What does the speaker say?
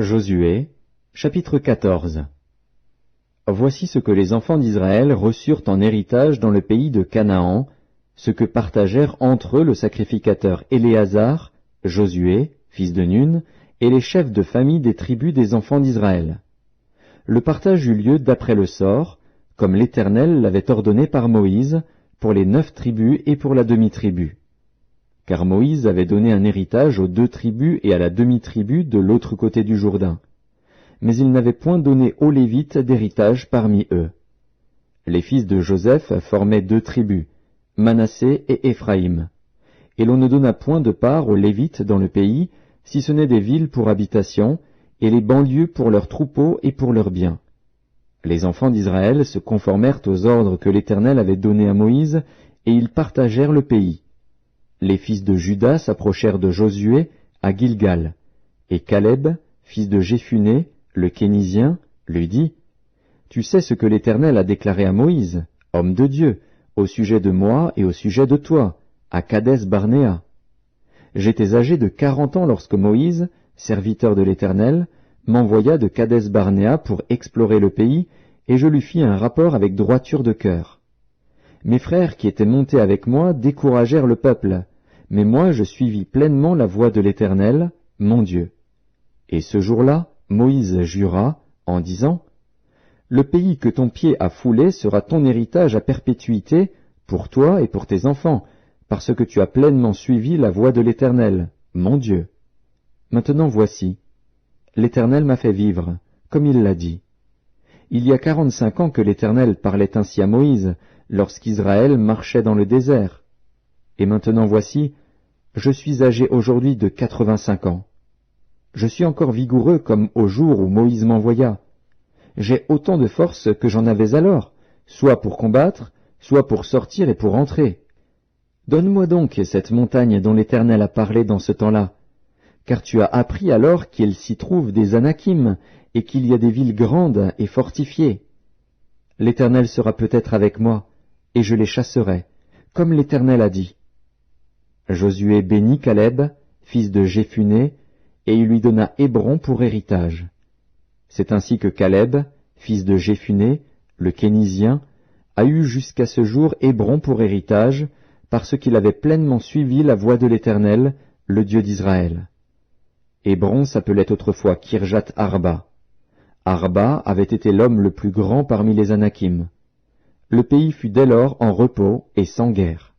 Josué, chapitre 14. Voici ce que les enfants d'Israël reçurent en héritage dans le pays de Canaan, ce que partagèrent entre eux le sacrificateur Éléazar, Josué, fils de Nun, et les chefs de famille des tribus des enfants d'Israël. Le partage eut lieu d'après le sort, comme l'Éternel l'avait ordonné par Moïse, pour les 9 tribus et pour la demi-tribu. Car Moïse avait donné un héritage aux 2 tribus et à la demi-tribu de l'autre côté du Jourdain. Mais il n'avait point donné aux Lévites d'héritage parmi eux. Les fils de Joseph formaient 2 tribus, Manassé et Éphraïm. Et l'on ne donna point de part aux Lévites dans le pays, si ce n'est des villes pour habitation, et les banlieues pour leurs troupeaux et pour leurs biens. Les enfants d'Israël se conformèrent aux ordres que l'Éternel avait donnés à Moïse, et ils partagèrent le pays. Les fils de Juda s'approchèrent de Josué à Gilgal, et Caleb, fils de Jéphuné, le Kénizien, lui dit, « Tu sais ce que l'Éternel a déclaré à Moïse, homme de Dieu, au sujet de moi et au sujet de toi, à Kadès-Barnéa. J'étais âgé de 40 ans lorsque Moïse, serviteur de l'Éternel, m'envoya de Kadès-Barnéa pour explorer le pays, et je lui fis un rapport avec droiture de cœur. Mes frères qui étaient montés avec moi découragèrent le peuple, mais moi je suivis pleinement la voie de l'Éternel, mon Dieu. Et ce jour-là, Moïse jura, en disant, « Le pays que ton pied a foulé sera ton héritage à perpétuité, pour toi et pour tes enfants, parce que tu as pleinement suivi la voie de l'Éternel, mon Dieu. Maintenant voici, l'Éternel m'a fait vivre, comme il l'a dit. Il y a 45 ans que l'Éternel parlait ainsi à Moïse, lorsqu'Israël marchait dans le désert. Et maintenant voici, je suis âgé aujourd'hui de 85 ans. Je suis encore vigoureux comme au jour où Moïse m'envoya. J'ai autant de force que j'en avais alors, soit pour combattre, soit pour sortir et pour entrer. Donne-moi donc cette montagne dont l'Éternel a parlé dans ce temps-là, car tu as appris alors qu'il s'y trouve des Anakim, et qu'il y a des villes grandes et fortifiées. L'Éternel sera peut-être avec moi, et je les chasserai, comme l'Éternel a dit. » Josué bénit Caleb, fils de Jéphuné, et il lui donna Hébron pour héritage. C'est ainsi que Caleb, fils de Jéphuné, le Kénizien, a eu jusqu'à ce jour Hébron pour héritage, parce qu'il avait pleinement suivi la voie de l'Éternel, le Dieu d'Israël. Hébron s'appelait autrefois Kirjat Arba. Arba avait été l'homme le plus grand parmi les Anakim. Le pays fut dès lors en repos et sans guerre.